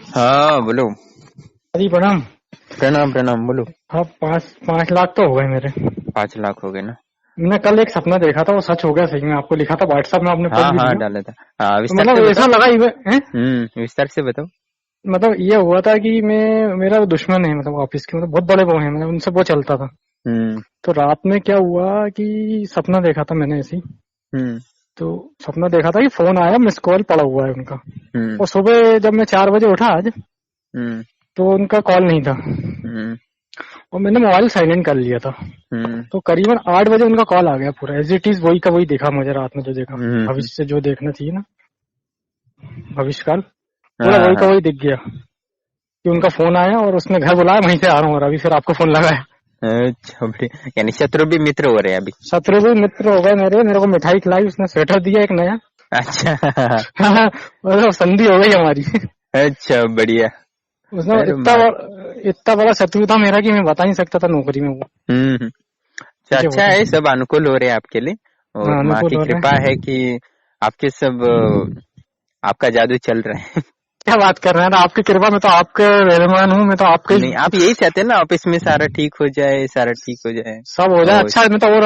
हाँ बोलो। जी प्रणाम। प्रणाम प्रणाम बोलो। हाँ, 5 5 लाख तो हो गए मेरे। 5 लाख हो गए ना। मैंने कल एक सपना देखा था, वो सच हो गया सही में। आपको लिखा था व्हाट्सएप में, आपने हाँ पढ़ भी हाँ लिया। डाला था। हाँ तो विस्तार से मतलब बताओ। ऐसा लगा हैं? विस्तार से बताओ। मतलब ये हुआ था कि मेरा दुश्मन है, मतलब ऑफिस के, मतलब बहुत बड़े वो हैं, मतलब उनसे वो चलता था। हम्म तो रात में क्या हुआ कि सपना देखा था मैंने ऐसे ही। हम्म तो सपना देखा था कि फोन आया, मिस कॉल पड़ा हुआ है उनका। हम्म और सुबह जब मैं 4 बजे उठा आज, हम्म तो उनका कॉल नहीं था। हम्म और मैंने मोबाइल साइलेंट कर लिया था। हम्म तो करीबन 8 बजे उनका कॉल आ गया, पूरा एज इट इज वही का वही दिखा मुझे रात में जो देखा। हम्म। भविष्य से जो देखना चाहिए ना, भविष्यकाल, पूरा हाँ वही का हाँ। वही दिख गया कि उनका फोन आया और उसने घर बुलाया, वहीं से आ रहा हूँ और अभी फिर आपको फोन लगाया। अच्छा बढ़िया, यानी शत्रु भी मित्र हो रहे हैं अभी। शत्रु भी मित्र हो गए मेरे को मिठाई खिलाई, उसने स्वेटर दिया एक नया। अच्छा। मतलब संधि हो गई हमारी। अच्छा बढ़िया। उसने अरे मार। इतना बड़ा शत्रु था मेरा कि मैं बता नहीं सकता था नौकरी में वो। हम्म। अच्छा ठीक है वो अच्छा तो। है, सब अनुकूल हो रहे हैं आपके लिए। हाँ, और माँ अनुकूल की हो रहे कृपा हैं। है कि आपके सब आपका जादू चल रहा है। क्या बात कर रहे हैं? आपकी कृपा में तो आपके रहमान हूँ, मैं तो आपके नहीं आप यही चाहते हैं ना, ऑफिस में सारा ठीक हो जाए, सारा ठीक हो जाए। सब हो जाए और अच्छा। मैं तो और,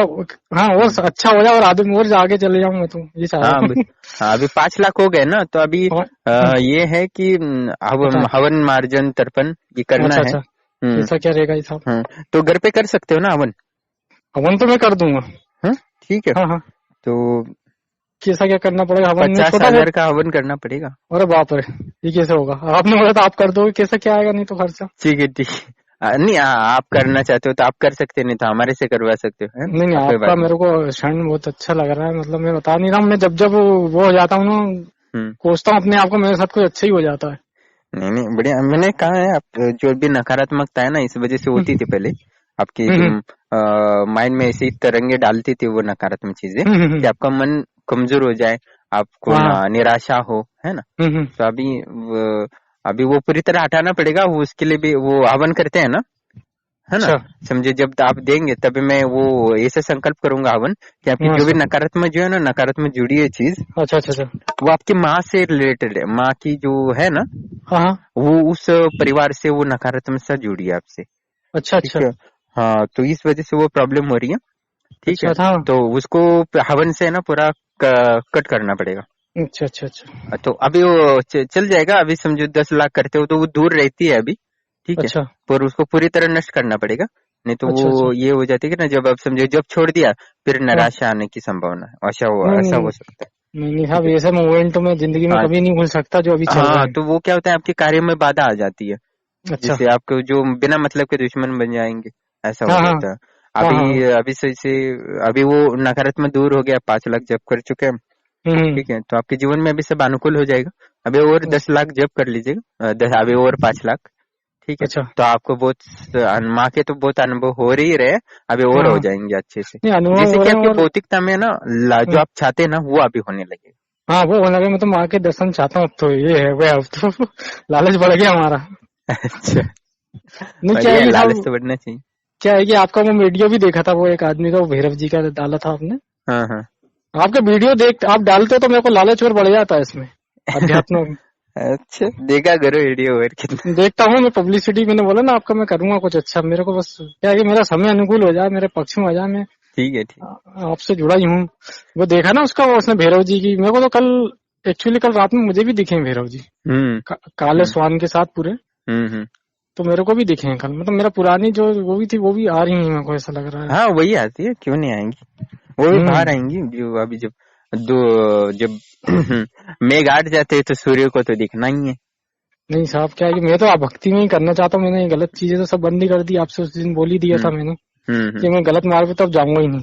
हाँ, और हम्म, अच्छा हो जाए और आदमी और आगे चले जाऊं, मैं तो ये चाह हाँ रहा हूँ। हाँ अभी 5 लाख हो गए ना, तो अभी और, ये है कि हवन बताए। हवन मार्जन तर्पण ये करना अच्छा है। अच्छा। ऐसा क्या रहेगा ये साहब? तो घर पे कर सकते हो ना हवन। हवन तो मैं कर दूंगा। हाँ ठीक है। हाँ हाँ। तो कैसा क्या करना पड़ेगा हवन में? पचास छोटा हजार बहुत। का हवन करना पड़ेगा। अरे बाप रे, ये कैसे होगा? आपने बोला था आप कर दोगे, कैसे क्या आएगा? नहीं तो खर्चा। ठीक है ठीक है। नहीं आप करना चाहते हो तो आप कर सकते, नहीं तो हमारे से करवा सकते हो, है नहीं नहीं, ना, कोई आपका बात नहीं। मेरे को क्षण बहुत अच्छा लग रहा है। मतलब मैं बता नहीं रहा हूँ, मैं जब जब वो हो जाता हूँ ना, हम्म। कोसता हूँ अपने आप को, मेरे साथ कुछ अच्छा ही हो जाता है। नहीं नहीं बढ़िया, मैंने कहा है आप जो भी नकारात्मकता है ना इस वजह से होती थी पहले। आपकी जो हम्म माइंड में ऐसी तरंगे डालती थी वो नकारात्मक चीजें, कि हम्म। आपका मन कमजोर हो जाए, आपको हाँ। निराशा हो, है ना। हम्म। तो अभी वो पूरी तरह हटाना पड़ेगा, वो उसके लिए भी वो हवन करते हैं ना, है ना। अच्छा। समझे जब आप देंगे तभी मैं वो ऐसे संकल्प करूंगा हवन, कि आपकी हाँ जो भी सर। नकारात्मक जो है ना, नकारात्मक जुड़ी है चीज, अच्छा अच्छा अच्छा। वो आपकी माँ से रिलेटेड है, माँ की जो है ना, हाँ हाँ। वो उस परिवार से वो नकारात्मकता जुड़ी है आपसे। अच्छा ठीक अच्छा है। हाँ तो इस वजह से वो प्रॉब्लम हो रही है। ठीक है। अच्छा था। तो उसको हवन से ना पूरा कट करना पड़ेगा। अच्छा अच्छा अच्छा तो अभी वो चल जाएगा, अभी समझो 10 लाख करते हो तो वो दूर रहती है अभी। ठीक है। अच्छा पर उसको पूरी तरह नष्ट करना पड़ेगा, नहीं तो अच्छा अच्छा। वो ये हो जाती है कि ना, जब आप समझो जब छोड़ दिया फिर हाँ। निराशा आने की संभावना है, नहीं ऐसा नहीं हो सकता है। नहीं नहीं ठीक साहब, है। ऐसे मोमेंट तो मैं जिंदगी में हाँ कभी नहीं भूल सकता जो अभी चल रहा हाँ है। तो वो क्या होता है, आपके कार्य में बाधा आ जाती है, अच्छा। जिससे आपको जो बिना मतलब के दुश्मन बन जाएंगे, ऐसा हो हाँ हाँ जाता है। हाँ अभी हाँ। अभी से अभी वो नकारात्मक दूर हो गया, 5 लाख जब कर चुके हैं। हम्म। ठीक है, तो आपके जीवन में अभी सब अनुकूल हो जाएगा। अभी और 10 लाख जब कर लीजिएगा, अभी और 5 लाख। ठीक है। अच्छा। तो आपको बहुत माँ के तो बहुत अनुभव हो ही रहे, अभी हाँ और हो हाँ। जाएंगे अच्छे से। नहीं, अनुभव जैसे हो कि रहे हैं आपकी और भौतिकता में ना जो आप चाहते हैं ना वो अभी होने लगेगा। हाँ, वो होने लगे। मैं तो माँ के दर्शन चाहता हूँ अब तो। ये है वह, अब तो लालच बढ़ गया हमारा। अच्छा नहीं, क्या है बढ़िया, कि लालच साहब, तो बढ़ना चाहिए। क्या है कि आपका वो वीडियो भी देखा था, वो एक आदमी का, वो भैरव जी का डाला था आपने। हाँ हाँ। आपके वीडियो देख आप डालते हो तो मेरे को लालच और बढ़ जाता है इसमें, अध्यात्म। अच्छा देखा करो वीडियो और कितना। देखता हूँ मैं पब्लिसिटी, मैंने बोला ना आपका, मैं करूंगा कुछ अच्छा। मेरे को बस क्या है कि मेरा समय अनुकूल हो जाए, मेरे पक्ष में आ जाए। मैं ठीक है ठीक। आपसे जुड़ा ही हूँ। वो देखा ना उसका, वो उसने भैरव जी की, मेरे को तो कल, एक्चुअली कल रात में मुझे भी दिखे हैं भैरव जी। हम्म काले हम्म स्वान के साथ पूरे। हम्म। तो मेरे को भी दिखे हैं कल। मतलब मेरा पुरानी जो वो भी थी, वो भी आ रही है, मेरे को ऐसा लग रहा है। हाँ वही आती है, क्यों नहीं आएंगी। वो भी बाहर हम्म। आएंगी, जो अभी जब मेघ आट जाते हैं तो सूर्य को तो दिखना ही है। नहीं साहब, क्या है कि मैं तो आप भक्ति में ही करना चाहता हूँ। मैंने ये गलत चीजें तो सब बंद ही कर दी। आपसे उस दिन बोल ही दिया हम्म था मैंने हम्म। कि मैं गलत मार्ग पे तब जाऊंगा ही नहीं।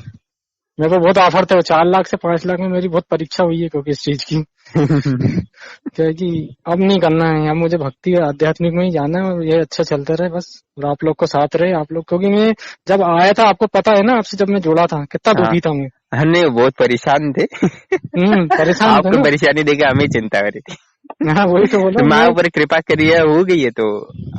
मेरे को बहुत ऑफर थे, 4 लाख से 5 लाख में मेरी बहुत परीक्षा हुई है, क्योंकि इस चीज की। क्या है कि अब नहीं करना है, अब मुझे भक्ति और आध्यात्मिक में ही जाना है, और ये अच्छा चलता रहे बस। और आप लोग को साथ रहे आप लोग, क्योंकि मैं जब आया था, आपको पता है ना, आपसे जब मैं जुड़ा था कितना हाँ दुखी था मैं। हमने बहुत परेशान थे। परेशान थे आपको ना। परेशानी देकर हमें चिंता हो रही थी। हाँ, वही तो बोला तो माँ मैं। ऊपर कृपा करिए, हो गई है तो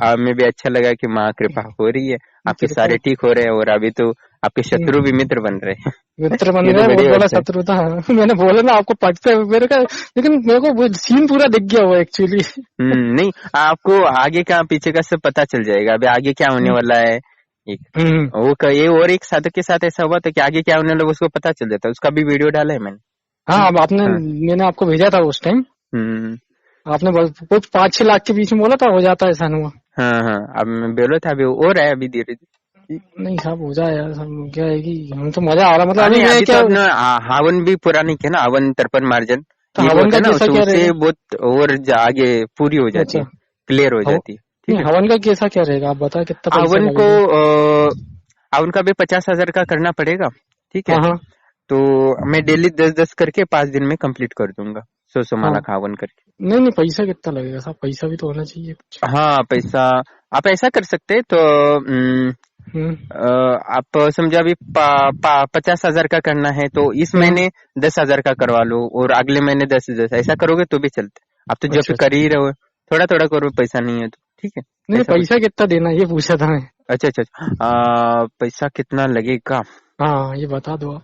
हमें भी अच्छा लगा कि माँ कृपा हो रही है, आपके कृपा। सारे ठीक हो रहे हैं। और अभी तो आपके शत्रु भी मित्र बन रहे हैं। मित्र बन ये तो गए, बहुत बढ़िया बड़ा बात है। शत्रु था। मैंने बोला ना आपको पटते हुए मेरे का, लेकिन मेरे को वो सीन पूरा दिख गया वो एक्चुअली। नहीं, आपको आगे का पीछे का सब पता चल जाएगा, अभी आगे क्या होने वाला है। एक ये और एक साधक के साथ ऐसा हुआ था कि आगे क्या होने वाला उसको पता चल जाता है, उसका भी वीडियो डाला है मैंने। हाँ, अब आपने, हाँ। मैंने आपको भेजा था उस टाइम, हम्म। आपने कुछ 5-6 लाख के बीच में बोला था हो जाता है ऐसा हुआ। हाँ हाँ, अब मैं बोला था अभी और है अभी धीरे धीरे। नहीं साहब हो जाए यार, सब क्या है कि हम तो मजा आ रहा, मतलब अभी नहीं, मैं अभी तो क्या, अपना हवन भी पूरा नहीं किया ना, हवन तर्पण मार्जन तो ये भी हवन होता का है ना, कैसा क्या उससे रहेगा? बहुत और आगे पूरी हो जाती अच्छा, है, क्लियर हो जाती है। ठीक नहीं है। हवन का कैसा क्या रहेगा, आप बताओ कितना पैसा हवन को लगेगा? हवन का भी 50,000 का करना पड़ेगा। ठीक है। हाँ हाँ तो मैं डेली 10-10 करके 5 दिन में कंप्लीट कर दूंगा, 100 हाँ। माला का हवन करके। नहीं नहीं, पैसा कितना लगेगा साहब, पैसा भी तो होना चाहिए कुछ। हाँ, पैसा आप ऐसा कर सकते हैं तो हम्म। आप समझो अभी 50,000 का करना है तो इस हम्म। महीने 10,000 का करवा लो और अगले महीने 10,000 ऐसा करोगे तो भी चलते। आप तो जब अच्छा कर अच्छा। ही रहो, थोड़ा थोड़ा करो, पैसा नहीं है तो ठीक है। नहीं ऐसा कुछ पैसा कितना देना ये पूछा था मैं। अच्छा अच्छा अच्छा। पैसा कितना लगेगा। हाँ ये बता दो आप,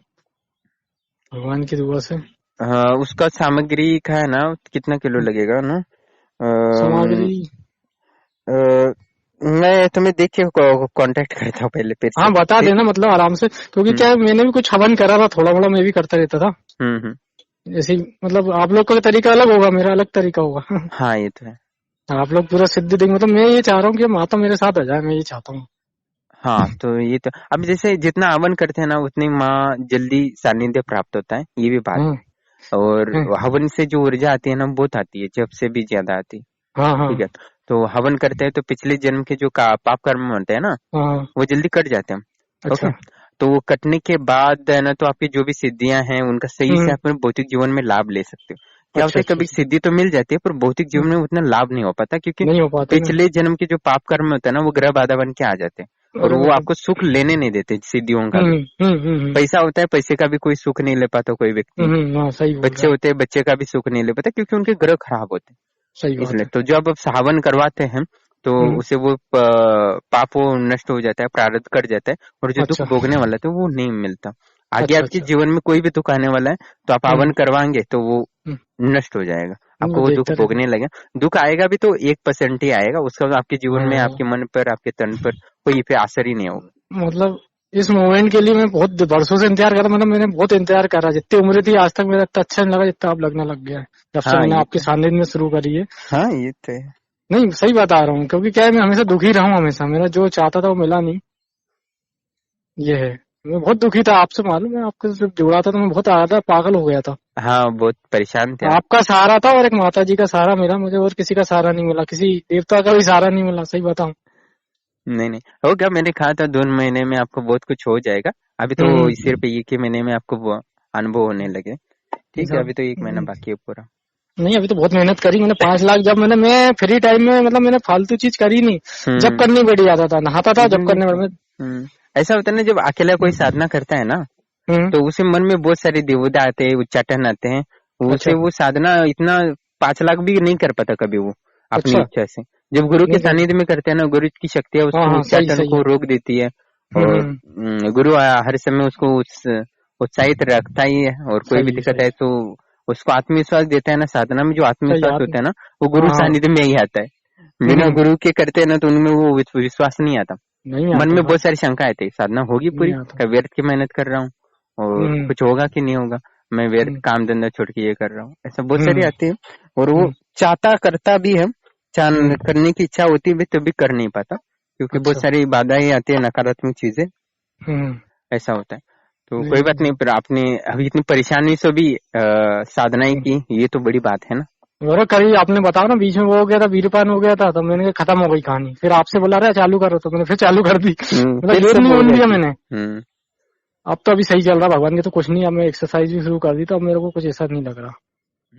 भगवान की दुआ से। उसका सामग्री का है ना, कितना किलो लगेगा ना। सामग्री। अ, मैं तुम्हें देख के कांटेक्ट करता हूँ पहले फिर से, हाँ बता ठीक। देना, मतलब आराम से, क्योंकि हम्म क्या है, मैंने भी कुछ हवन करा था, थोड़ा मोड़ा मैं भी करता रहता था। हम्म। जैसे मतलब आप लोग का तरीका अलग होगा, मेरा अलग तरीका होगा। हाँ ये तो है। आप लोग पूरा सिद्धि देंगे, मतलब मैं ये चाह रहा हूँ कि माता मेरे साथ आ जाए, मैं ये चाहता हूँ। हाँ तो ये तो अब जैसे जितना हवन करते हैं ना उतनी माँ जल्दी सानिध्य प्राप्त होता है, ये भी बात हम्म। है। और हम्म। हवन से जो ऊर्जा आती है ना बहुत आती है, जब से भी ज्यादा आती है। हाँ हाँ ठीक है। तो हवन करते हैं तो पिछले जन्म के जो पाप कर्म होते हैं ना हाँ। वो जल्दी कट जाते हैं। ओके। अच्छा। तो वो कटने के बाद है ना तो आपकी जो भी सिद्धियां हैं उनका सही से हम्म। अपने भौतिक जीवन में लाभ ले सकते हो। क्या होता अच्छा है अच्छा कभी अच्छा। सिद्धि तो मिल जाती है पर भौतिक जीवन में उतना लाभ नहीं हो पाता, क्योंकि नहीं हो पाते ना। पिछले जन्म के जो पाप कर्म होते हैं ना वो ग्रह बाधा बन के आ जाते हैं और अरे वो मतलब। आपको सुख लेने नहीं देते सिद्धियों का भी। हम्म हम्म हम्म पैसा होता है, पैसे का भी कोई सुख नहीं ले पाता कोई व्यक्ति। हाँ सही बोल रहे बच्चे हैं आप। होते हैं, बच्चे का भी सुख नहीं ले पाता क्योंकि उनके ग्रह खराब होते हैं। सही बात इसलिए है। तो जब आप हवन करवाते हैं तो हम्म। उसे वो पाप वो नष्ट हो जाता है, प्रारब्ध कट जाता है और जो दुख अच्छा भोगने वाला था वो नहीं मिलता। आगे अच्छा आपके अच्छा। जीवन में कोई भी दुख आने वाला है तो आप हवन हम्म। करवाएंगे तो वो हम्म। नष्ट हो जाएगा, नहीं, आपको वो वो दुख देखता रहता भोगने लगे। दुख आएगा भी तो 1% ही आएगा, उसका आपके हूँ। जीवन में, हाँ आपके मन पर, आपके तन पर कोई पे असर ही नहीं होगा। मतलब इस मोमेंट के लिए मैं बहुत वर्षों से इंतजार कर रहा, मतलब मैंने बहुत इंतजार करा, जितनी उम्र थी आज तक मेरा इतना अच्छा नहीं लगा जितना अब लगने लग गया है, जब से हाँ मैंने ये आपके तो सानिध्य में शुरू करी है। हाँ ये तो है। नहीं सही बता रहा हूँ, क्योंकि क्या है, मैं हमेशा दुखी रहा हूँ, हमेशा मेरा जो चाहता था वो मिला नहीं, ये है। मैं बहुत दुखी था, आपसे मालूम है, आपके जब जुड़ा था तो मैं बहुत ज्यादा पागल हो गया था। हाँ बहुत परेशान थे आप। आपका सहारा था और एक माता जी का सहारा मिला मुझे, और किसी का सहारा नहीं मिला, किसी देवता का भी सहारा नहीं मिला, सही बताऊं। नहीं नहीं, हो गया, मैंने कहा था 2 महीने में आपको बहुत कुछ हो जाएगा। अभी तो सिर्फ एक ही महीने में आपको वो अनुभव होने लगे। ठीक है, साहब। अभी तो 1 महीना बाकी है पूरा। नहीं अभी तो बहुत मेहनत करी मैंने, 5 लाख जब मैं फ्री टाइम में, मतलब मैंने फालतू चीज करी नहीं, जब हम्म करनी बैठ जाता था, नहाता था जब नहीं, करने बैठ ऐसा होता है ना जब अकेला कोई साधना करता है ना हम्म। तो उसे मन में बहुत सारे देवता आते हैं, उच्चाटन आते हैं, अच्छा उसे वो साधना इतना 5 लाख भी नहीं कर पाता कभी वो अपनी अच्छा। इच्छा से। जब गुरु के नहीं कर। सानिध्य में करते हैं ना, गुरु की शक्तियां हाँ उसको हाँ सही उच्चाटन सही को है। रोक देती है और हम्म। गुरु हर समय उसको उत्साहित रखता ही है, और कोई भी सही है दिक्कत सही है तो उसको आत्मविश्वास देता है ना। साधना में जो सही आत्मविश्वास आत्म। होता है ना वो हाँ गुरु हाँ। सानिध्य में ही आता है। बिना गुरु के करते हैं ना तो उनमें वो विश्वास नहीं आता। नहीं मन आता में साहब। बहुत सारी शंका आती है, साधना होगी नहीं पूरी, आता। क्या व्यर्थ की मेहनत कर रहा हूँ और हम्म कुछ होगा कि नहीं होगा, मैं व्यर्थ हम्म काम धंधा छोड़ के ये कर रहा हूँ, ऐसा बहुत सारी हम्म आती है। और वो हम्म चाहता करता भी है, हम्म। करने की इच्छा होती भी तो भी कर नहीं पाता क्योंकि बहुत अच्छा। सारी बाधाएं आती है, नकारात्मक चीजें, हम्म। ऐसा होता है। तो कोई बात नहीं, नहीं पर आपने अभी इतनी परेशानी से भी साधनाएं हम्म। की, ये तो बड़ी बात है ना। और कभी आपने बताया ना बीच में वो हो गया था, वीरपान हो गया था, तो मैंने कहा खत्म हो गई कहानी, फिर आपसे बोला रहा चालू करो, तो मैंने फिर चालू कर दी। मतलब फिर ये सब नहीं हो मान लिया जाती। मैंने। अब तो अभी सही चल रहा भगवान के, तो कुछ नहीं, अब मैं एक्सरसाइज भी शुरू कर दी, तो अब मेरे को कुछ ऐसा नहीं लग रहा।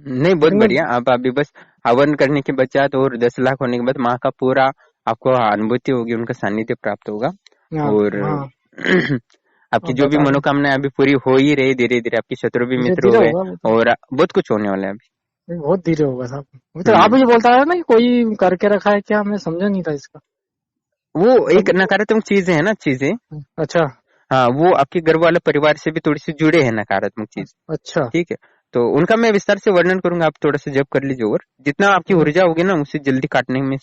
नहीं बहुत लेकिन मैं बढ़िया। आप अभी बस हवन करने के पश्चात और 10 लाख होने के बाद माँ का पूरा आपको अनुभूति होगी, उनका सानिध्य प्राप्त होगा। हाँ और हाँ। आपकी अब जो भी बता रहे, मनोकामना अभी पूरी हो ही रही, धीरे धीरे आपके शत्रु भी धीरे मित्र धीरे हो गए होगा वो तो, और बहुत कुछ होने वाला है अभी। बहुत धीरे होगा साहब। वो तो आप हम्म मुझे बोलता है ना कि कोई करके रखा है क्या, मैं समझा नहीं था इसका। वो एक मतलब नकारात्मक चीजें है ना, चीजें। अच्छा। हाँ, वो आपके घर वाले परिवार से भी थोड़ी सी जुड़े हैं नकारात्मक चीज। अच्छा। ठीक है, तो उनका मैं विस्तार से वर्णन करूंगा, आप थोड़ा सा जप कर लीजिए, और जितना आपकी हम्म। ऊर्जा होगी ना उससे जल्दी काटने में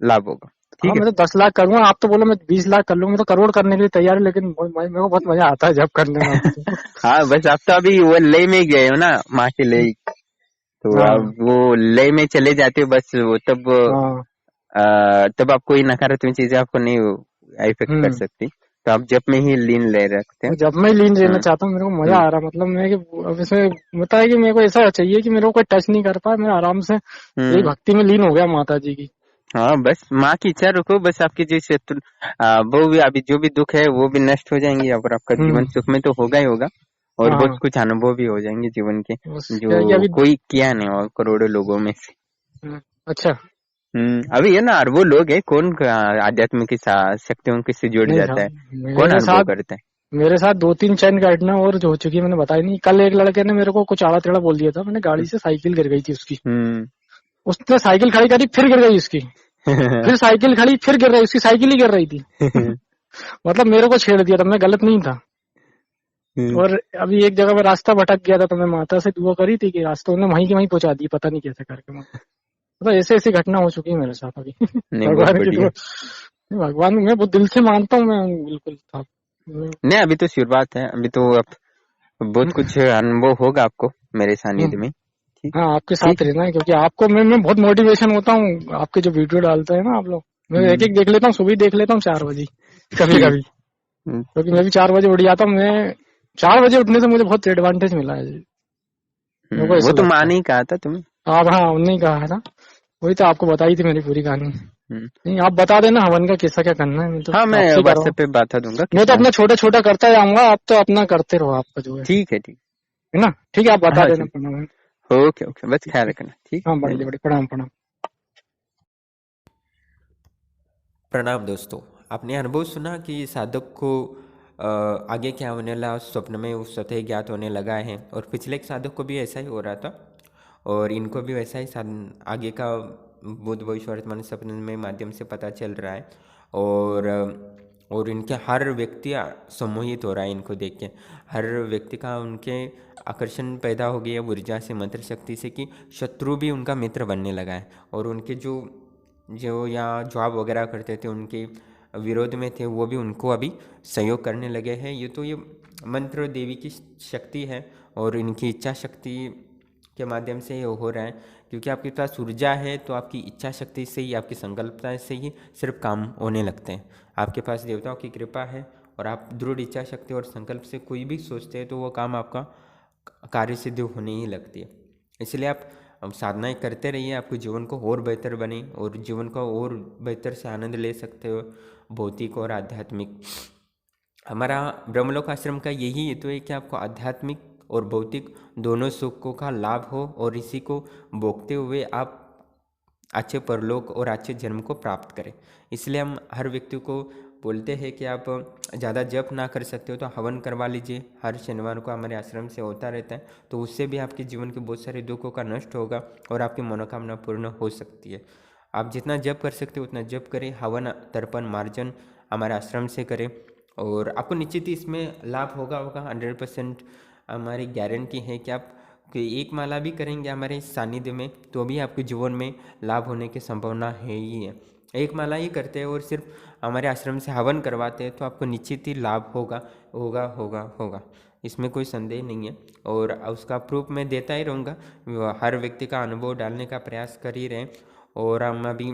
लाभ होगा। हाँ ठीक है। मैं तो 10 लाख करूंगा, आप तो बोलो मैं 20 लाख कर लूंगा, मैं तो करोड़ करने के लिए तैयार हूँ, लेकिन मेरे को बहुत मजा आता है जब करने में अब तो। हाँ, बस आप तो अभी वो लय में गए हो ना, माँ के लय, तो हाँ अब वो लय में चले जाते हो, बस वो तब हाँ। तब आप कोई नकारात्मक चीजें आपको नहीं इफेक्ट कर हम्म। सकती, तो आप जप में ही लीन ले रखते हैं। मैं जब मैं लीन रहना हम्म। चाहता हूँ, मेरे को मजा हम्म। आ रहा है, मतलब मैं कि अब इसमें होता है कि मेरे को ऐसा चाहिए कि मेरे को कोई टच नहीं कर पाए, मैं आराम से यही हम्म। भक्ति में लीन हो गया माता जी की। हाँ, बस माँ की इच्छा रखो, बस आपकी जो शत्रु वो भी अभी जो भी दुख है वो भी नष्ट हो जाएंगे, और आपका जीवन हम्म। सुख में तो होगा ही होगा, और हाँ बहुत कुछ अनुभव भी हो जाएंगे जीवन के, बस क्या है कि जो अभी। कोई किया नहीं और करोड़ों लोगों में से। अच्छा। अभी ये ना अरबों लोग है, कौन आध्यात्मिक की शक्तियों के से जुड़ नहीं जाता हाँ, है, कौन मेरे अनुभव साथ करता है। मेरे साथ 2-3 चैन घटना और जो हो चुकी है, मैंने बताई नहीं। कल एक लड़के ने मेरे को कुछ आड़ा टेढ़ा बोल दिया था, मैंने गाड़ी से साइकिल गिर गई थी उसकी, हम्म। उसने साइकिल खड़ी करी फिर गिर गई उसकी, फिर साइकिल खड़ी फिर गिर रही, उसकी साइकिल ही गिर रही थी। मतलब मेरे को छेड़ दिया था, मैं गलत नहीं था। और अभी एक जगह मैं रास्ता भटक गया था, तो मैं माता से दुआ करी थी कि रास्ता उन्हें वहीं के वहीं पहुंचा दी, पता नहीं कैसे करके। मतलब ऐसे ऐसी घटना हो चुकी है मेरे साथ अभी। नहीं, बहुत भगवान की दुआ। बढ़िया। भगवान मैं बहुत दिल से मानता हूँ, मैं बिल्कुल था। नहीं, अभी तो शुरुआत है, अभी तो आप बहुत कुछ अनुभव होगा आपको मेरे सानिध्य में। ठीक। हाँ आपके साथ ठीक है। रहना है, क्योंकि आपको मैं बहुत मोटिवेशन होता हूँ, आपके जो वीडियो डालते हैं ना आप लोग, मैं एक हम्म। एक देख लेता हूँ, सुबह देख लेता हूँ 4 बजे कभी ठीक। कभी, क्योंकि मैं भी 4 बजे उठ जाता हूँ। मैं 4 बजे उठने से मुझे बहुत एडवांटेज मिला है जी, मेरे को वो ऐसा तो माँ लगता है। ने ही कहा था तुम्हें। आप हाँ उन्होंने ही कहा था, वही तो आपको बताई थी मेरी पूरी कहानी। हम्म। नहीं आप बता देना हवन का कैसा क्या करना है, मैं तो हाँ, मैं आपसे ही कर रहा हूँ। व्हाट्सएप पे बता दूंगा मैं तो कितना। अपना छोटा छोटा करता जाऊंगा, आप तो अपना करते रहो, आपका जो ठीक है। ठीक। है ना। ठीक है, आप बता हाँ, देना चलो। प्रणाम। ओके, ओके, बस ठीक ख्याल है। रखना। ठीक। हाँ बड़े धन्यवाद। बड़े प्रणाम प्रणाम। प्रणाम दोस्तों। आपने अनुभव सुना कि साधक को आगे क्या होने लगा, स्वप्न में उस स्वतः ज्ञात होने लगा है, और पिछले एक साधक को भी ऐसा ही हो रहा था, और इनको भी वैसा ही आगे का भूत भविष्य वर्तमान सपने में माध्यम से पता चल रहा है। और इनके हर व्यक्ति सम्मोहित हो रहा है इनको देख के, हर व्यक्ति का उनके आकर्षण पैदा हो गया ऊर्जा से, मंत्र शक्ति से, कि शत्रु भी उनका मित्र बनने लगा है, और उनके जो जो यहाँ जॉब वगैरह करते थे उनके विरोध में थे वो भी उनको अभी सहयोग करने लगे हैं। ये मंत्र देवी की शक्ति है, और इनकी इच्छा शक्ति के माध्यम से ये हो रहा है, क्योंकि आपके पास ऊर्जा है तो आपकी इच्छा शक्ति से ही, आपकी संकल्पना से ही सिर्फ काम होने लगते हैं। आपके पास देवताओं की कृपा है, और आप दृढ़ इच्छा शक्ति और संकल्प से कोई भी सोचते हैं तो वो काम आपका कार्य सिद्धि होने ही लगती है। इसलिए आप साधनाएं करते रहिए, आपके जीवन को और बेहतर बने, और जीवन को और बेहतर से आनंद ले सकते हो, भौतिक और आध्यात्मिक। हमारा ब्रह्मलोक आश्रम का यही हेतु है कि आपको आध्यात्मिक और भौतिक दोनों सुखों का लाभ हो, और इसी को भोगते हुए आप अच्छे परलोक और अच्छे जन्म को प्राप्त करें। इसलिए हम हर व्यक्ति को बोलते हैं कि आप ज़्यादा जप ना कर सकते हो तो हवन करवा लीजिए, हर शनिवार को हमारे आश्रम से होता रहता है, तो उससे भी आपके जीवन के बहुत सारे दुखों का नष्ट होगा, और आपकी मनोकामना पूर्ण हो सकती है। आप जितना जप कर सकते हो उतना जप करें, हवन तर्पण मार्जन हमारे आश्रम से करें, और आपको निश्चित ही इसमें लाभ होगा 100%। हमारी गारंटी है कि आप कि एक माला भी करेंगे हमारे सानिध्य में तो भी आपके जीवन में लाभ होने की संभावना है ही है। एक माला ही करते हैं और सिर्फ हमारे आश्रम से हवन करवाते हैं तो आपको निश्चित ही लाभ होगा होगा होगा होगा, इसमें कोई संदेह नहीं है। और उसका प्रूफ मैं देता ही रहूँगा, हर व्यक्ति का अनुभव डालने का प्रयास कर ही रहे हैं। और हम अभी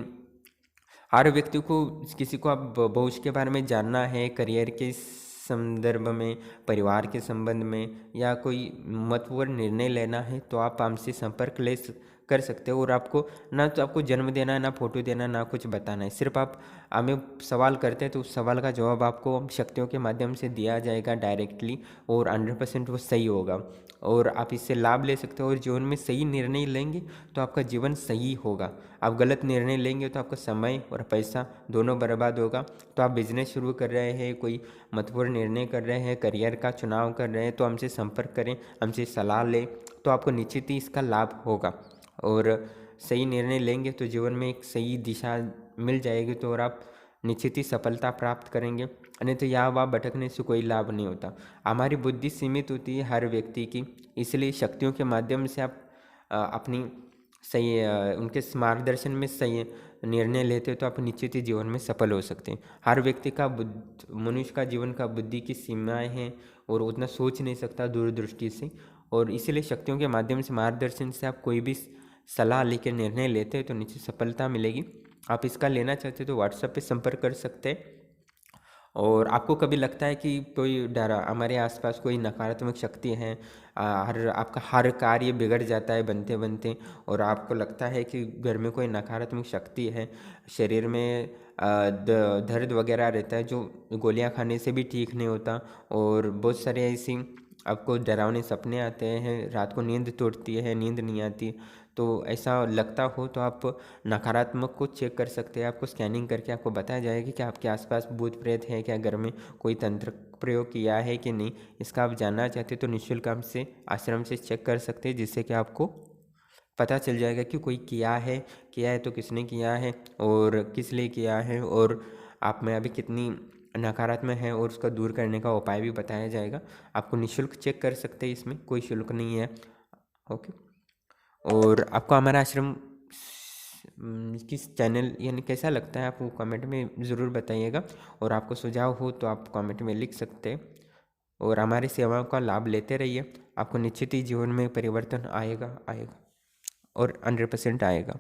हर व्यक्ति को, किसी को आप भविष्य के बारे में जानना है, करियर के संदर्भ में, परिवार के संबंध में, या कोई महत्वपूर्ण निर्णय लेना है तो आप हमसे संपर्क कर सकते हो। और आपको ना तो आपको जन्म देना है, ना फोटो देना, ना कुछ बताना है, सिर्फ आप हमें सवाल करते हैं तो उस सवाल का जवाब आपको शक्तियों के माध्यम से दिया जाएगा डायरेक्टली, और 100% वो सही होगा, और आप इससे लाभ ले सकते हो। और जीवन में सही निर्णय लेंगे तो आपका जीवन सही होगा, आप गलत निर्णय लेंगे तो आपका समय और पैसा दोनों बर्बाद होगा। तो आप बिजनेस शुरू कर रहे हैं, कोई महत्वपूर्ण निर्णय कर रहे हैं, करियर का चुनाव कर रहे हैं, तो हमसे संपर्क करें, हमसे सलाह लें, तो आपको निश्चित ही इसका लाभ होगा। और सही निर्णय लेंगे तो जीवन में एक सही दिशा मिल जाएगी, तो और आप निश्चित ही सफलता प्राप्त करेंगे। नहीं तो यहाँ वहाँ भटकने से कोई लाभ नहीं होता। हमारी बुद्धि सीमित होती है हर व्यक्ति की, इसलिए शक्तियों के माध्यम से आप अपनी सही उनके मार्गदर्शन में सही निर्णय लेते हो तो आप निश्चित ही जीवन में सफल हो सकते हैं। हर व्यक्ति का मनुष्य का जीवन का बुद्धि की सीमाएं हैं और उतना सोच नहीं सकता दूरदृष्टि से, और इसीलिए शक्तियों के माध्यम से मार्गदर्शन से आप कोई भी सलाह लेकर निर्णय लेते हैं तो निश्चित सफलता मिलेगी। आप इसका लेना चाहते हो तो व्हाट्सएप पे संपर्क कर सकते हैं। और आपको कभी लगता है कि कोई डरा हमारे आसपास कोई नकारात्मक शक्ति है, आपका हर कार्य बिगड़ जाता है बनते बनते, और आपको लगता है कि घर में कोई नकारात्मक शक्ति है, शरीर में दर्द वगैरह रहता है जो गोलियां खाने से भी ठीक नहीं होता, और बहुत सारे ऐसी आपको डरावने सपने आते हैं, रात को नींद टूटती है, नींद नहीं आती, तो ऐसा लगता हो तो आप नकारात्मक को चेक कर सकते हैं। आपको स्कैनिंग करके आपको बताया जाएगा कि आपके आसपास भूत प्रेत है क्या, घर में कोई तंत्र प्रयोग किया है कि नहीं। इसका आप जानना चाहते तो निःशुल्क हमसे आश्रम से चेक कर सकते हैं, जिससे कि आपको पता चल जाएगा कि कोई किया है तो किसने किया है और किस लिए किया है, और आप में अभी कितनी नकारात्मक है और उसका दूर करने का उपाय भी बताया जाएगा। आपको निःशुल्क चेक कर सकते हैं, इसमें कोई शुल्क नहीं है। ओके। और आपको हमारा आश्रम किस चैनल यानी कैसा लगता है आपको कमेंट में ज़रूर बताइएगा, और आपको सुझाव हो तो आप कमेंट में लिख सकते हैं, और हमारी सेवाओं का लाभ लेते रहिए। आपको निश्चित ही जीवन में परिवर्तन आएगा और 100% आएगा।